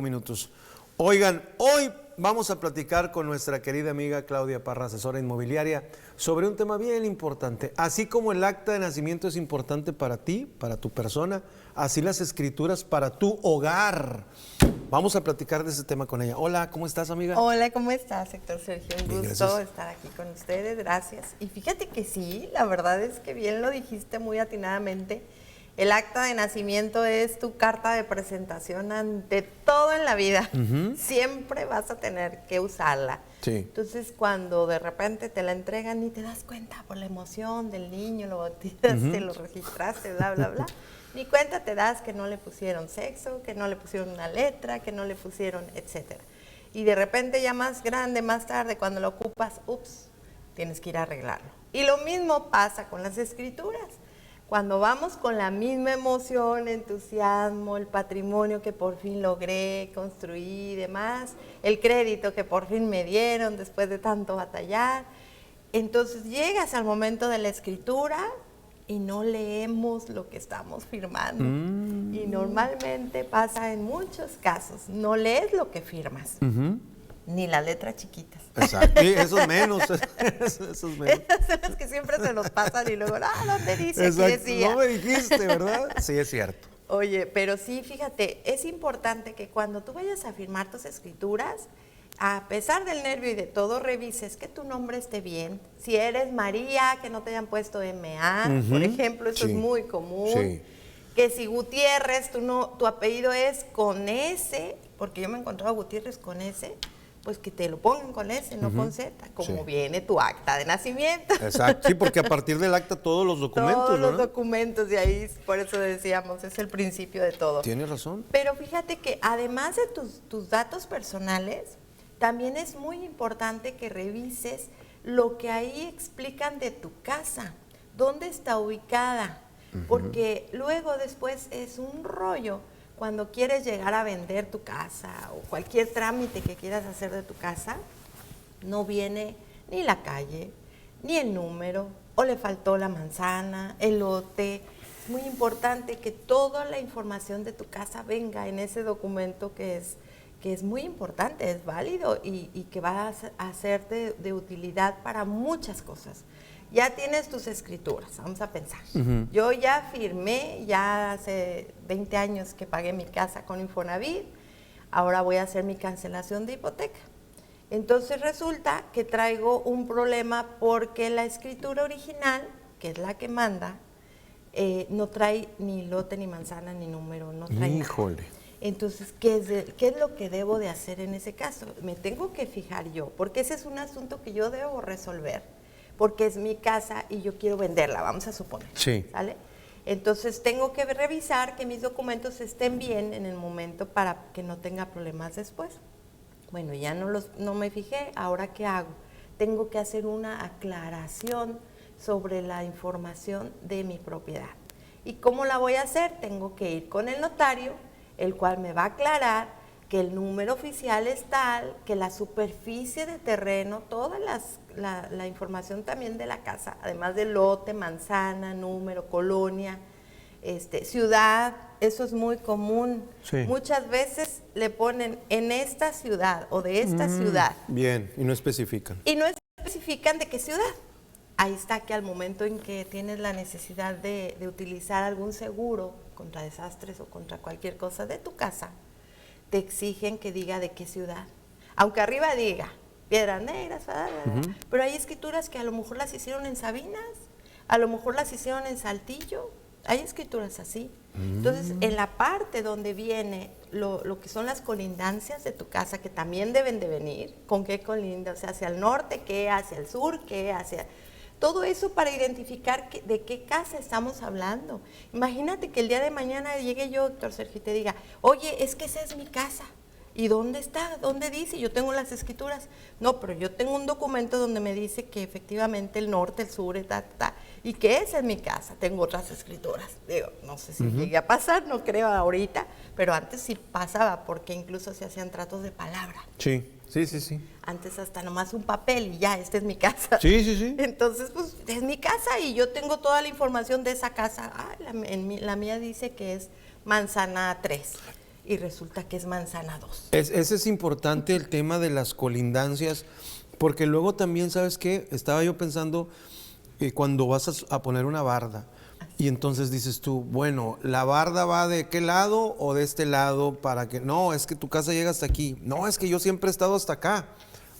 Minutos. Oigan, hoy vamos a platicar con nuestra querida amiga Claudia Parra, asesora inmobiliaria, sobre un tema bien importante. Así como el acta de nacimiento es importante para ti, para tu persona, así las escrituras para tu hogar. Vamos a platicar de ese tema con ella. Hola, ¿cómo estás, amiga? Hola, ¿cómo estás, Héctor Sergio? Un Bien, gusto gracias. estar aquí con ustedes, gracias. Y fíjate que sí, la verdad es que bien lo dijiste muy atinadamente. El acta de nacimiento es tu carta de presentación ante todo en la vida. Siempre vas a tener que usarla. Sí. Entonces, cuando de repente te la entregan y te das cuenta por la emoción del niño, lo bautizaste, lo registraste, bla, bla, bla, ni cuenta te das que no le pusieron sexo, que no le pusieron una letra, que no le pusieron, etcétera. Y de repente ya más grande, más tarde, cuando lo ocupas, ups, tienes que ir a arreglarlo. Y lo mismo pasa con las escrituras. Cuando vamos con la misma emoción, entusiasmo, el patrimonio que por fin logré construir y demás, el crédito que por fin me dieron después de tanto batallar, entonces llegas al momento de la escritura y no leemos lo que estamos firmando. Y normalmente pasa en muchos casos, no lees lo que firmas, ni las letras chiquitas. Exacto. Sí, eso es menos. Eso es menos. Esas son las que siempre se nos pasan y luego, ¿dónde dice? Aquí Exacto. decía. No me dijiste, ¿verdad? Sí, es cierto. Oye, pero sí, fíjate, es importante que cuando tú vayas a firmar tus escrituras, a pesar del nervio y de todo, revises que tu nombre esté bien. Si eres María, que no te hayan puesto MA, por ejemplo, eso Sí. es muy común. Sí. Que si Gutiérrez, tu apellido es con S, porque yo me he encontrado a Gutiérrez con S, pues que te lo pongan con S, no con Z, como Sí. viene tu acta de nacimiento. Exacto. Sí, porque a partir del acta todos los documentos, Todos los ¿no? documentos de ahí, por eso decíamos, es el principio de todo. Tienes razón. Pero fíjate que además de tus datos personales, también es muy importante que revises lo que ahí explican de tu casa, dónde está ubicada, porque luego después es un rollo cuando quieres llegar a vender tu casa o cualquier trámite que quieras hacer de tu casa, no viene ni la calle, ni el número, o le faltó la manzana, el lote. Es muy importante que toda la información de tu casa venga en ese documento que es muy importante, es válido y que va a ser de utilidad para muchas cosas. Ya tienes tus escrituras, vamos a pensar. Yo ya firmé, ya hace 20 años que pagué mi casa con Infonavit, ahora voy a hacer mi cancelación de hipoteca. Entonces resulta que traigo un problema porque la escritura original, que es la que manda, no trae ni lote, ni manzana, ni número, no trae nada. Híjole. Entonces, ¿qué es lo que debo de hacer en ese caso? Me tengo que fijar yo, porque ese es un asunto que yo debo resolver, porque es mi casa y yo quiero venderla, vamos a suponer. Sí. ¿Sale? Entonces, tengo que revisar que mis documentos estén bien en el momento para que no tenga problemas después. Bueno, ya no me fijé, ¿ahora qué hago? Tengo que hacer una aclaración sobre la información de mi propiedad. ¿Y cómo la voy a hacer? Tengo que ir con el notario, el cual me va a aclarar que el número oficial es tal, que la superficie de terreno, toda la información también de la casa, además de lote, manzana, número, colonia, ciudad, eso es muy común. Sí. Muchas veces le ponen en esta ciudad o de esta ciudad Bien, y no especifican. y no especifican de qué ciudad. Ahí está que al momento en que tienes la necesidad de utilizar algún seguro contra desastres o contra cualquier cosa de tu casa, te exigen que diga de qué ciudad. Aunque arriba diga Piedras Negras, pero hay escrituras que a lo mejor las hicieron en Sabinas, a lo mejor las hicieron en Saltillo, hay escrituras así. Entonces, en la parte donde viene lo que son las colindancias de tu casa, que también deben de venir, con qué colinda, o sea, hacia el norte, qué, hacia el sur, qué, hacia... Todo eso para identificar de qué casa estamos hablando. Imagínate que el día de mañana llegue yo, doctor Sergio, y te diga, oye, es que esa es mi casa. ¿Y dónde está? ¿Dónde dice? Yo tengo las escrituras. No, pero yo tengo un documento donde me dice que efectivamente el norte, el sur, y que esa es mi casa. Tengo otras escrituras. Digo, no sé si llegue a pasar, no creo ahorita, pero antes sí pasaba, porque incluso se hacían tratos de palabra. Sí, sí, sí, sí. Antes hasta nomás un papel y ya, esta es mi casa. Sí, sí, sí. Entonces, pues, es mi casa y yo tengo toda la información de esa casa. Ah, la mía dice que es Manzana 3. y resulta que es manzana 2. Ese es importante el tema de las colindancias, porque luego también, ¿sabes qué? Estaba yo pensando cuando vas a poner una barda, y entonces dices tú, bueno, ¿la barda va de qué lado o de este lado? Para que, no, es que tu casa llega hasta aquí. No, es que yo siempre he estado hasta acá.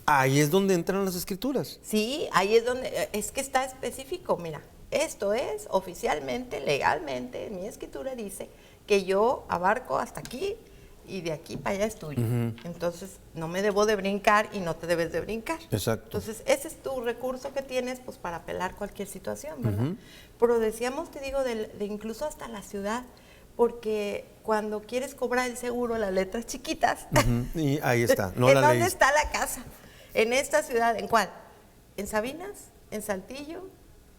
Ahí es donde entran las escrituras. Sí, ahí es donde, es que está específico, mira, esto es oficialmente, legalmente, en mi escritura dice que yo abarco hasta aquí y de aquí para allá es tuyo. Entonces, no me debo de brincar y no te debes de brincar. Exacto. Entonces, ese es tu recurso que tienes pues para apelar cualquier situación, ¿verdad? Pero decíamos, te digo, de incluso hasta la ciudad, porque cuando quieres cobrar el seguro, las letras chiquitas, Y ahí está, no ¿en la dónde leíste. está la casa? En esta ciudad, ¿en cuál? ¿En Sabinas? ¿En Saltillo?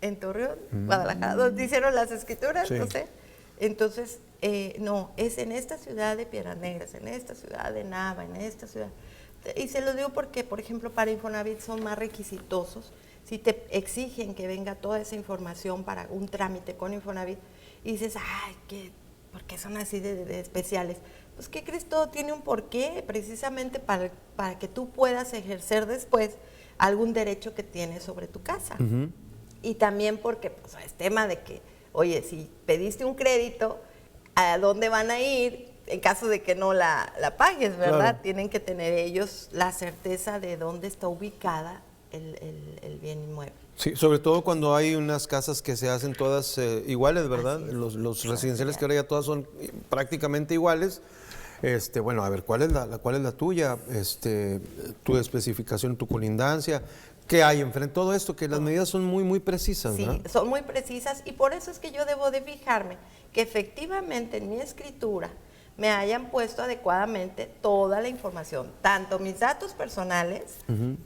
¿En Torreón? ¿Guadalajara? ¿Dónde hicieron las escrituras? Sí. No sé. Entonces, no, es en esta ciudad de Piedras Negras, en esta ciudad de Nava, en esta ciudad. Y se lo digo porque, por ejemplo, para Infonavit son más requisitosos. Si te exigen que venga toda esa información para un trámite con Infonavit, y dices, ay, ¿por qué son así de especiales? Pues, ¿qué crees? Todo tiene un porqué, precisamente para que tú puedas ejercer después algún derecho que tienes sobre tu casa. Y también porque, pues, es tema de que, oye, si pediste un crédito, ¿a dónde van a ir en caso de que no la pagues, verdad? Claro. Tienen que tener ellos la certeza de dónde está ubicada el bien inmueble. Sí, sobre todo cuando hay unas casas que se hacen todas iguales, ¿verdad? Así es. Los residenciales que ahora ya todas son prácticamente iguales. Bueno, a ver, ¿cuál es la tuya? Tu especificación, tu colindancia. ¿Qué hay enfrente? Todo esto, que las medidas son muy, muy precisas, Sí, ¿verdad? son muy precisas y por eso es que yo debo de fijarme que efectivamente en mi escritura me hayan puesto adecuadamente toda la información, tanto mis datos personales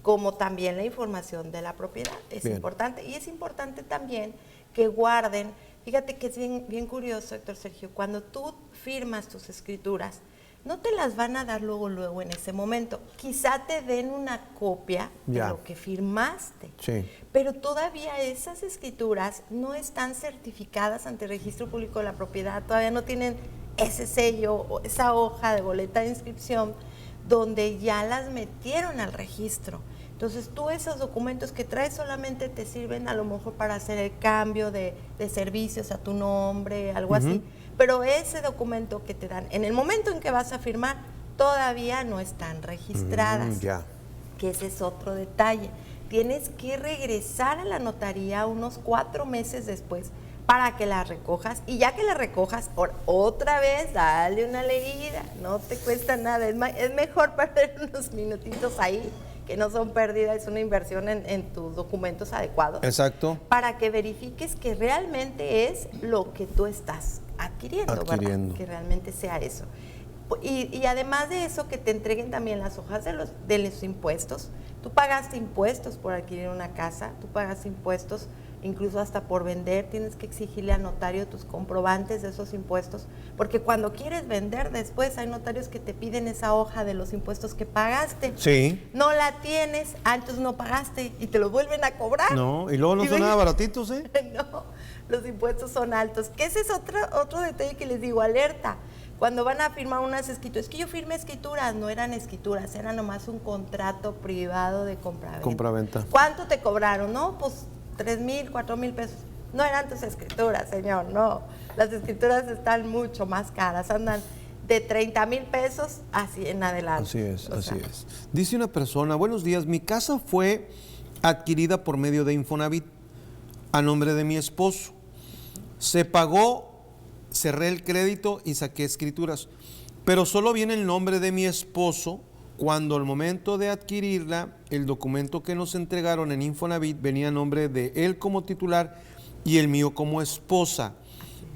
como también la información de la propiedad. Es Bien. importante. Y es importante también que guarden, fíjate que es bien, bien curioso, Héctor Sergio, cuando tú firmas tus escrituras, no te las van a dar luego en ese momento. Quizá te den una copia de Ya. lo que firmaste. Sí. Pero todavía esas escrituras no están certificadas ante el Registro Público de la Propiedad, todavía no tienen ese sello o esa hoja de boleta de inscripción donde ya las metieron al registro. Entonces tú esos documentos que traes solamente te sirven a lo mejor para hacer el cambio de servicios a tu nombre, algo así, pero ese documento que te dan, en el momento en que vas a firmar, todavía no están registradas. Ya. Que ese es otro detalle. Tienes que regresar a la notaría unos 4 meses después para que la recojas, y ya que la recojas, otra vez dale una leída, no te cuesta nada, es mejor perder unos minutitos ahí, que no son pérdidas, es una inversión en tus documentos adecuados. Exacto. Para que verifiques que realmente es lo que tú estás adquiriendo. ¿Verdad? Que realmente sea eso. Y además de eso, que te entreguen también las hojas de los impuestos. Tú pagaste impuestos por adquirir una casa, tú pagaste impuestos incluso hasta por vender, tienes que exigirle al notario tus comprobantes de esos impuestos, porque cuando quieres vender después hay notarios que te piden esa hoja de los impuestos que pagaste. Sí. No la tienes, entonces no pagaste y te lo vuelven a cobrar. No, y luego no son nada baratitos, ¿eh? No, los impuestos son altos. Que ese es otro detalle que les digo, alerta. Cuando van a firmar unas escrituras, es que yo firmé escrituras, no eran escrituras, era nomás un contrato privado de compraventa. Compraventa. ¿Cuánto te cobraron? No, pues 3,000, 4,000 pesos. No eran tus escrituras, señor, no. Las escrituras están mucho más caras, andan de 30,000 pesos así en adelante. Así es, así es. Dice una persona, buenos días, mi casa fue adquirida por medio de Infonavit a nombre de mi esposo. Se pagó, cerré el crédito y saqué escrituras, pero solo viene el nombre de mi esposo. Cuando al momento de adquirirla, el documento que nos entregaron en Infonavit venía a nombre de él como titular y el mío como esposa.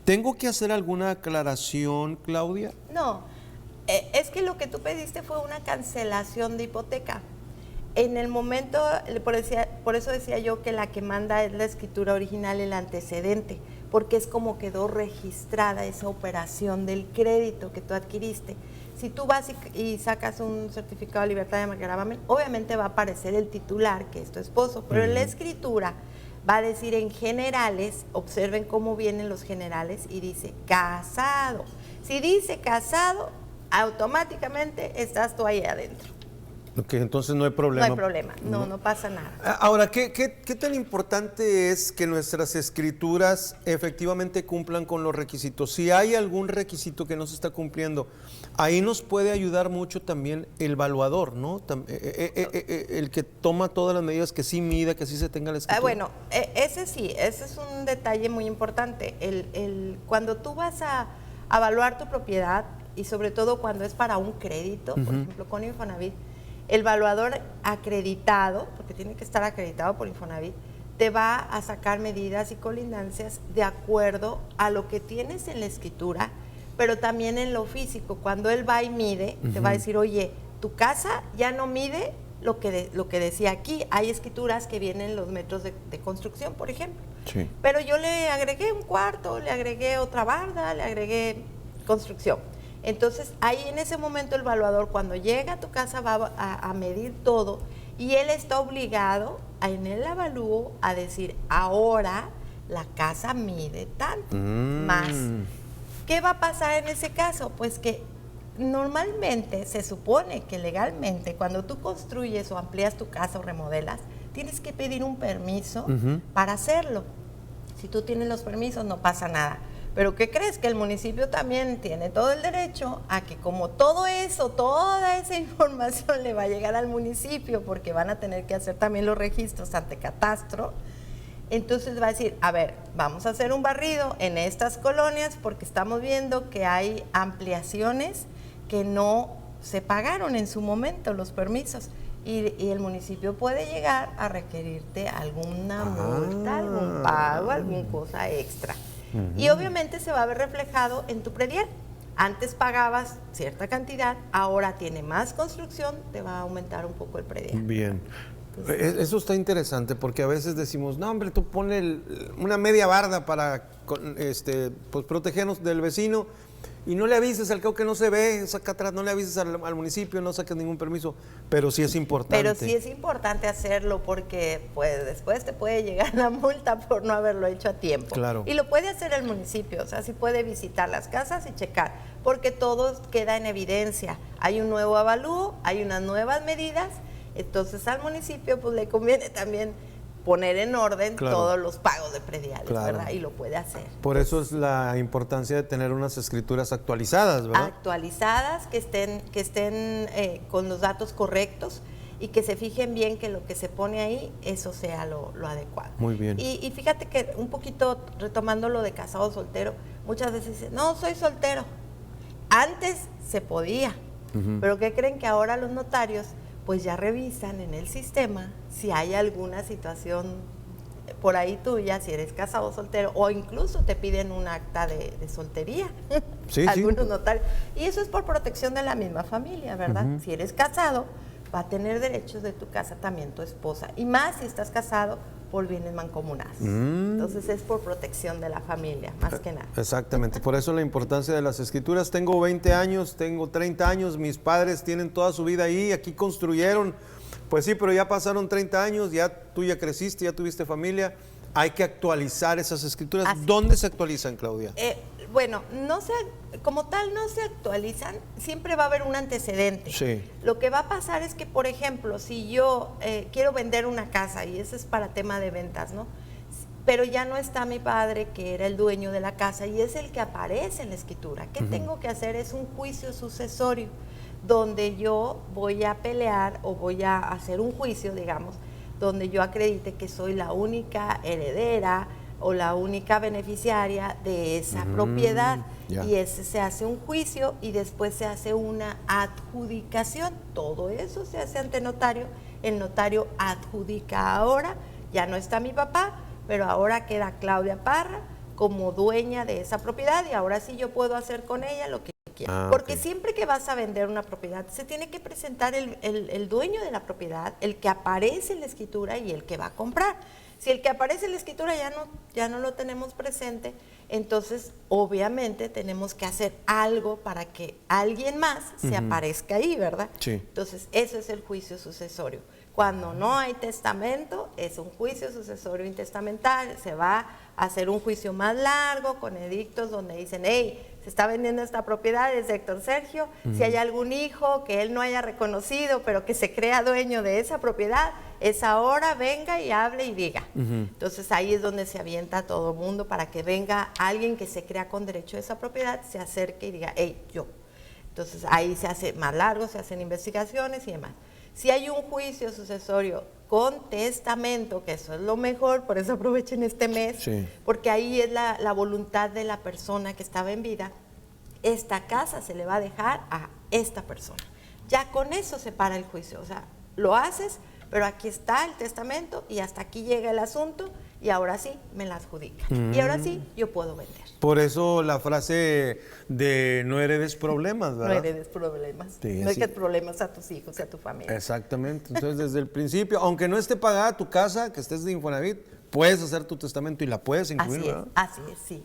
¿Tengo que hacer alguna aclaración, Claudia? No, es que lo que tú pediste fue una cancelación de hipoteca. En el momento, por eso decía yo que la que manda es la escritura original, el antecedente, porque es como quedó registrada esa operación del crédito que tú adquiriste. Si tú vas y sacas un certificado de libertad de gravamen, obviamente va a aparecer el titular, que es tu esposo, pero en la escritura va a decir en generales, observen cómo vienen los generales, y dice casado. Si dice casado, automáticamente estás tú ahí adentro. Ok, entonces no hay problema. No hay problema, no pasa nada. Ahora, ¿qué tan importante es que nuestras escrituras efectivamente cumplan con los requisitos? Si hay algún requisito que no se está cumpliendo, ahí nos puede ayudar mucho también el evaluador, ¿no? El que toma todas las medidas, que sí mida, que sí se tenga la escritura. Bueno, ese es un detalle muy importante. Cuando tú vas a evaluar tu propiedad, y sobre todo cuando es para un crédito, por ejemplo, con Infonavit, el evaluador acreditado, porque tiene que estar acreditado por Infonavit, te va a sacar medidas y colindancias de acuerdo a lo que tienes en la escritura, pero también en lo físico. Cuando él va y mide, te va a decir, oye, tu casa ya no mide lo que decía aquí. Hay escrituras que vienen los metros de construcción, por ejemplo. Sí. Pero yo le agregué un cuarto, le agregué otra barda, le agregué construcción. Entonces, ahí en ese momento el evaluador, cuando llega a tu casa, va a medir todo y él está obligado en el avalúo a decir, ahora la casa mide tanto, más. ¿Qué va a pasar en ese caso? Pues que normalmente se supone que legalmente cuando tú construyes o amplías tu casa o remodelas, tienes que pedir un permiso para hacerlo. Si tú tienes los permisos, no pasa nada. Pero ¿qué crees? Que el municipio también tiene todo el derecho a que como todo eso, toda esa información le va a llegar al municipio, porque van a tener que hacer también los registros ante catastro. Entonces va a decir, a ver, vamos a hacer un barrido en estas colonias porque estamos viendo que hay ampliaciones que no se pagaron en su momento los permisos. Y el municipio puede llegar a requerirte alguna multa, algún pago, alguna cosa extra. Y obviamente se va a ver reflejado en tu predial. Antes pagabas cierta cantidad, ahora tiene más construcción, te va a aumentar un poco el predial. Bien. Eso está interesante porque a veces decimos, no hombre, tú pones una media barda para pues, protegernos del vecino y no le avises al cabo que no se ve, saca atrás, no le avises al municipio, no saques ningún permiso, pero sí es importante. Pero sí es importante hacerlo porque pues después te puede llegar la multa por no haberlo hecho a tiempo. Claro. Y lo puede hacer el municipio, o sea, sí puede visitar las casas y checar, porque todo queda en evidencia. Hay un nuevo avalúo, hay unas nuevas medidas, entonces al municipio pues le conviene también poner en orden todos los pagos de prediales, ¿verdad? Y lo puede hacer. Por eso es la importancia de tener unas escrituras actualizadas, ¿verdad? Actualizadas, que estén con los datos correctos y que se fijen bien que lo que se pone ahí, eso sea lo adecuado. Muy bien. Y fíjate que un poquito retomando lo de casado o soltero, muchas veces dicen, no, soy soltero. Antes se podía, pero ¿qué creen? Que ahora los notarios pues ya revisan en el sistema si hay alguna situación por ahí tuya, si eres casado o soltero, o incluso te piden un acta de soltería, algunos notarios. Y eso es por protección de la misma familia, ¿verdad? Si eres casado, va a tener derechos de tu casa también tu esposa, y más si estás casado por bienes mancomunados. Entonces es por protección de la familia, más que nada. Exactamente, por eso la importancia de las escrituras. Tengo 20 años, tengo 30 años, mis padres tienen toda su vida ahí, aquí construyeron, pues sí, pero ya pasaron 30 años, tú ya creciste, ya tuviste familia, hay que actualizar esas escrituras. ¿Dónde se actualizan, Claudia? Bueno, como tal no se actualizan, siempre va a haber un antecedente. Sí. Lo que va a pasar es que, por ejemplo, si yo quiero vender una casa, y eso es para tema de ventas, ¿no? Pero ya no está mi padre, que era el dueño de la casa, y es el que aparece en la escritura. ¿Qué tengo que hacer? Es un juicio sucesorio, donde yo voy a pelear o voy a hacer un juicio, digamos, donde yo acredite que soy la única heredera o la única beneficiaria de esa propiedad. Y ese se hace un juicio y después se hace una adjudicación. Todo eso se hace ante notario. El notario adjudica ahora, ya no está mi papá, pero ahora queda Claudia Parra como dueña de esa propiedad y ahora sí yo puedo hacer con ella lo que quiera. Porque siempre que vas a vender una propiedad se tiene que presentar el dueño de la propiedad, el que aparece en la escritura y el que va a comprar. Si el que aparece en la escritura ya no lo tenemos presente, entonces obviamente tenemos que hacer algo para que alguien más se aparezca ahí, ¿verdad? Sí. Entonces eso es el juicio sucesorio. Cuando no hay testamento, es un juicio sucesorio intestamentario, se va a hacer un juicio más largo con edictos donde dicen, hey, se está vendiendo esta propiedad, es de Héctor Sergio, si hay algún hijo que él no haya reconocido, pero que se crea dueño de esa propiedad, es ahora, venga y hable y diga. Entonces ahí es donde se avienta a todo mundo para que venga alguien que se crea con derecho a esa propiedad, se acerque y diga, hey, yo. Entonces ahí se hace más largo, se hacen investigaciones y demás. Si hay un juicio sucesorio con testamento, que eso es lo mejor, por eso aprovechen este mes, porque ahí es la voluntad de la persona que estaba en vida, esta casa se le va a dejar a esta persona. Ya con eso se para el juicio, o sea, lo haces, pero aquí está el testamento y hasta aquí llega el asunto y ahora sí me la adjudican. Y ahora sí yo puedo vender. Por eso la frase de no heredes problemas, ¿verdad? No heredes problemas. Sí, no heredes problemas a tus hijos y a tu familia. Exactamente. Entonces, desde el principio, aunque no esté pagada tu casa, que estés de Infonavit, puedes hacer tu testamento y la puedes incluir, ¿verdad? Así es, sí,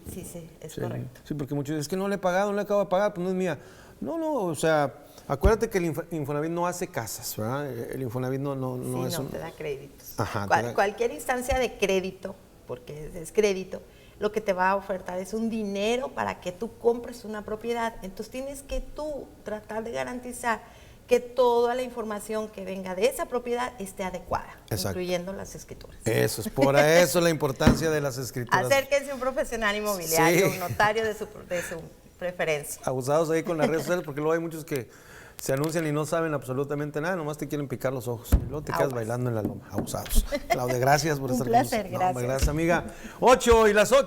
es correcto. Sí, porque muchos dicen, es que no le he pagado, no le acabo de pagar, pues no es mía. No, o sea, acuérdate que el Infonavit no hace casas, ¿verdad? El Infonavit no es te da créditos. Ajá, Cualquier instancia de crédito, porque es crédito, lo que te va a ofertar es un dinero para que tú compres una propiedad. Entonces tienes que tú tratar de garantizar que toda la información que venga de esa propiedad esté adecuada, incluyendo las escrituras. Eso es por eso la importancia de las escrituras. Acérquense a un profesional inmobiliario, un notario de su preferencia. Abusados ahí con las redes sociales, porque luego hay muchos que se anuncian y no saben absolutamente nada, nomás te quieren picar los ojos. Y luego te quedas bailando en la loma. Abusados. Claudia, gracias por estar con nosotros. Un placer, gracias. Gracias, amiga. 8 y las 8.